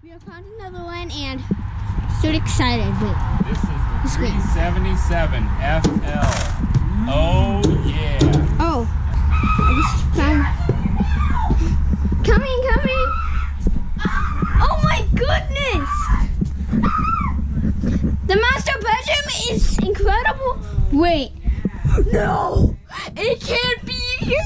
We have found another one and so excited. Wait. This is the 377 FL. Oh yeah. Oh, I just found. Coming. Oh my goodness! The master bedroom is incredible. Wait. No! It can't be here!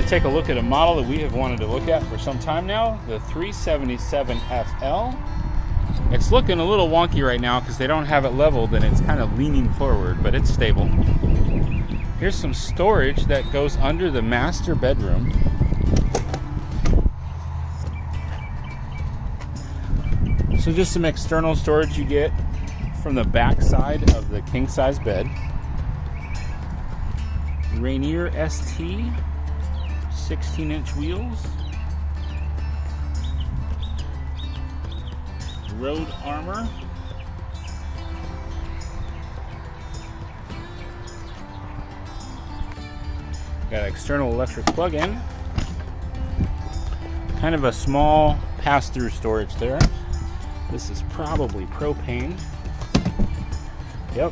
Take a look at a model that we have wanted to look at for some time now, the 377 FL. It's looking a little wonky right now because they don't have it leveled and it's kind of leaning forward, but it's stable. Here's some storage that goes under the master bedroom. So just some external storage you get from the back side of the king size bed. Rainier ST 16-inch wheels, road armor, got external electric plug-in, kind of a small pass-through storage there. This is probably propane. Yep,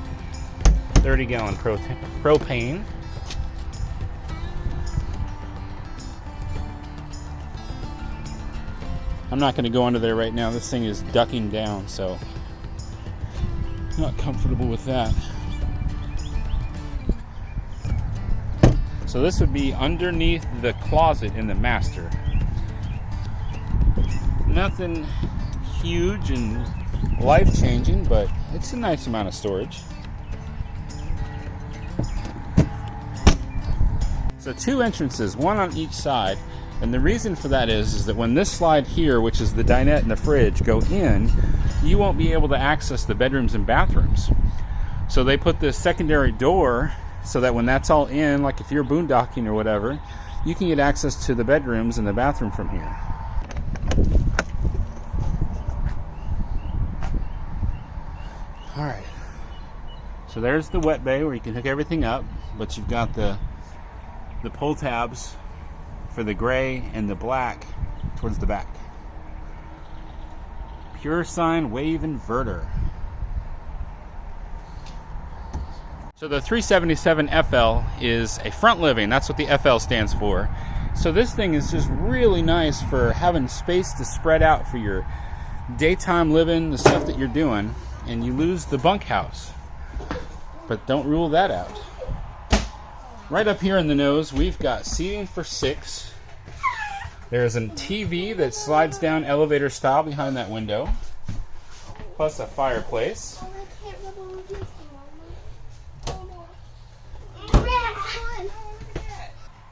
30-gallon propane. I'm not going to go under there right now. This thing is ducking down, so I'm not comfortable with that. So this would be underneath the closet in the master. Nothing huge and life-changing, but it's a nice amount of storage. So 2 entrances, one on each side. And the reason for that is that when this slide here, which is the dinette and the fridge, go in, you won't be able to access the bedrooms and bathrooms. So they put this secondary door so that when that's all in, like if you're boondocking or whatever, you can get access to the bedrooms and the bathroom from here. All right. So there's the wet bay where you can hook everything up, but you've got the pull tabs for the gray and the black towards the back. Pure sine wave inverter. So the 377 FL is a front living. That's what the FL stands for. So this thing is just really nice for having space to spread out for your daytime living, the stuff that you're doing, and you lose the bunkhouse. But don't rule that out. Right up here in the nose, we've got seating for 6. There's a TV that slides down elevator style behind that window, plus a fireplace.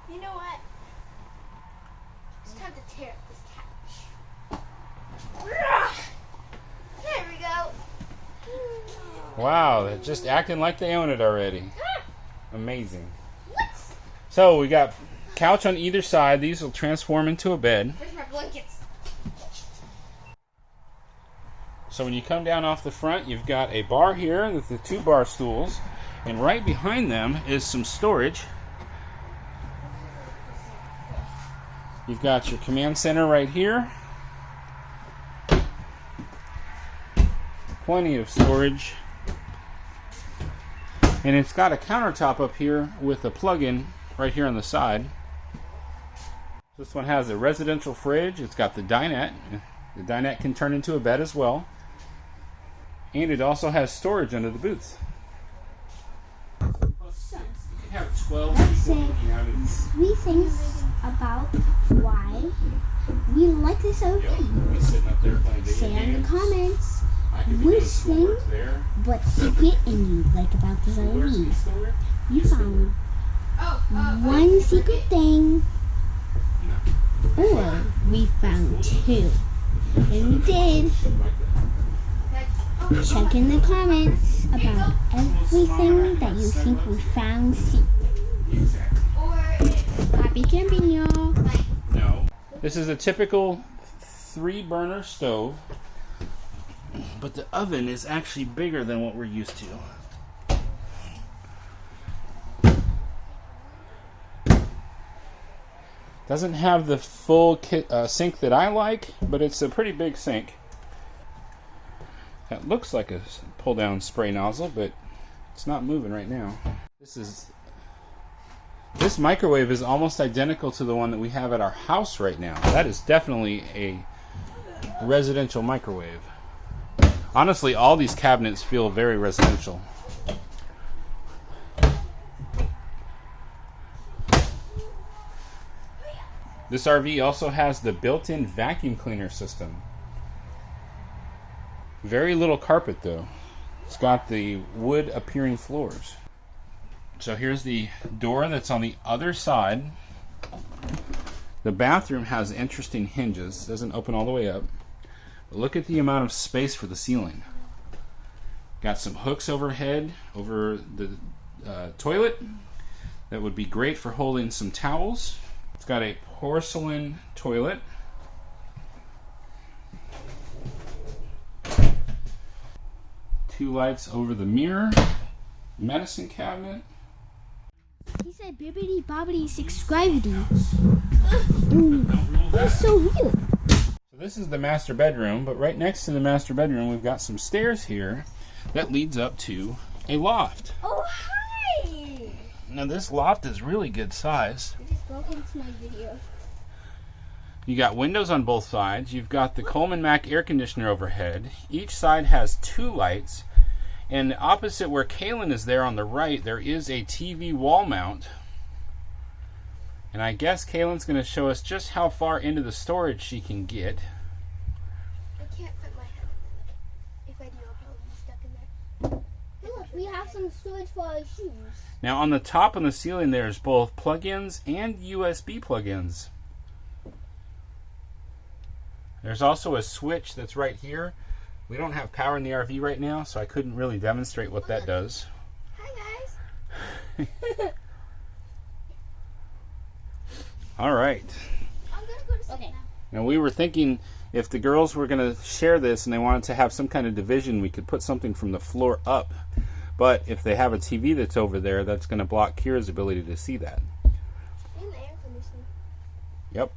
You know what? It's time to tear up this couch. There we go. Wow, they're just acting like they own it already. Amazing. So we got couch on either side. These will transform into a bed. Where's my blankets? So when you come down off the front, you've got a bar here with the 2 bar stools, and right behind them is some storage. You've got your command center right here. Plenty of storage. And it's got a countertop up here with a plug-in right here on the side. This one has a residential fridge. It's got the dinette. The dinette can turn into a bed as well. And it also has storage under the booth. You have 12 people looking out of this. 3 things about why we like this RV. Yep. Sitting up there playing video Say in games. the comments I could be which doing schoolwork thing, there. what secret and you like about this RV. Schoolwork? You found one secret thing, or we found 2. And we did. Check in the comments about everything that you think we found secret. Happy camping, y'all. No. This is a typical 3-burner stove, but the oven is actually bigger than what we're used to. Doesn't have the full sink that I like, but it's a pretty big sink. That looks like a pull-down spray nozzle, but it's not moving right now. This microwave is almost identical to the one that we have at our house right now. That is definitely a residential microwave. Honestly, all these cabinets feel very residential. This RV also has the built-in vacuum cleaner system. Very little carpet though. It's got the wood appearing floors. So here's the door that's on the other side. The bathroom has interesting hinges. Doesn't open all the way up. But look at the amount of space for the ceiling. Got some hooks overhead over the toilet. That would be great for holding some towels. It's got a porcelain toilet. Two lights over the mirror. Medicine cabinet. He said bibbidi bobbidi subscribity. That's so weird. So this is the master bedroom, but right next to the master bedroom we've got some stairs here that leads up to a loft. Oh, hi! Now this loft is really good size. I just broke into my video. You got windows on both sides. You've got the Coleman Mack air conditioner overhead. Each side has 2 lights. And opposite where Kaylin is there on the right, there is a TV wall mount. And I guess Kaylin's going to show us just how far into the storage she can get. I can't fit my head in it. If I do, I'll probably be stuck in there. Hey, look, we have some storage for our shoes. Now on the top on the ceiling there's both plug-ins and USB plug-ins. There's also a switch that's right here. We don't have power in the RV right now, so I couldn't really demonstrate what that does. Hi, guys. All right. I'm going to go to sleep now. Now we were thinking if the girls were going to share this and they wanted to have some kind of division, we could put something from the floor up. But if they have a TV that's over there, that's going to block Kira's ability to see that. And the air conditioning. Yep.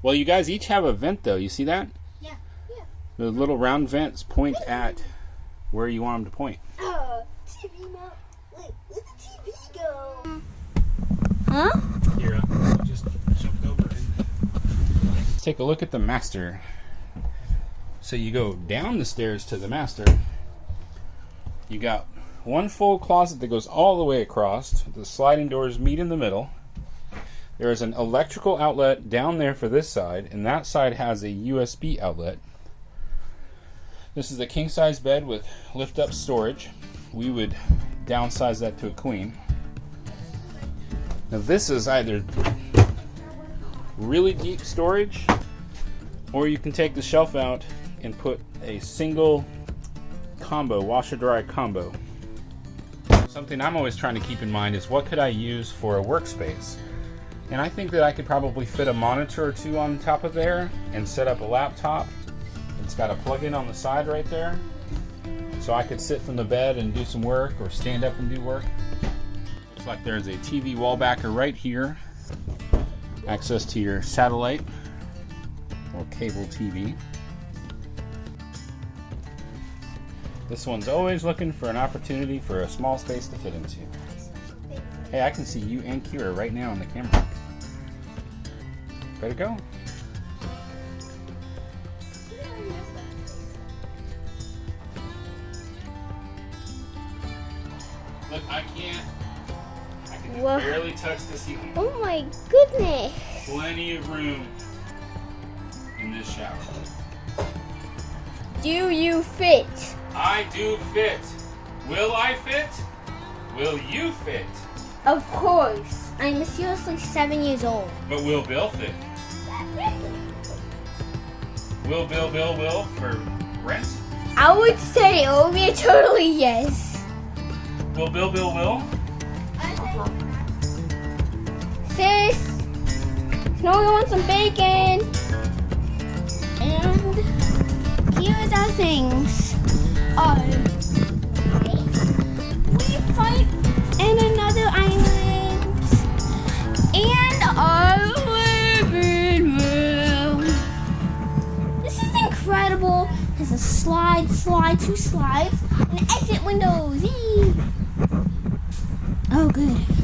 Well, you guys each have a vent, though. You see that? Yeah. Yeah. The little round vents point at where you want them to point. TV mount. Wait, where'd the TV go? Huh? Kira, just jumped over and let's take a look at the master. So you go down the stairs to the master. You got one full closet that goes all the way across. The sliding doors meet in the middle. There is an electrical outlet down there for this side, and that side has a USB outlet. This is a king-size bed with lift-up storage. We would downsize that to a queen. Now this is either really deep storage, or you can take the shelf out and put a single combo, washer-dryer combo. Something I'm always trying to keep in mind is what could I use for a workspace? And I think that I could probably fit a monitor or two on top of there and set up a laptop. It's got a plug-in on the side right there. So I could sit from the bed and do some work or stand up and do work. Looks like there's a TV wall backer right here. Access to your satellite or cable TV. This one's always looking for an opportunity for a small space to fit into. Hey, I can see you and Kira right now on the camera. Better go. Look, I can Whoa. barely touch the ceiling. Oh my goodness. Plenty of room in this shower. Do you fit? I do fit. Will I fit? Will you fit? Of course. I'm seriously 7 years old. But will Bill fit? Will for rent? I would say it would be a totally yes. Will Bill? Sis, Now we want some bacon. And here's our things. We fight in another island. And our living room. This is incredible. There's a slide, two slides, and exit windows. Yee. Oh, good.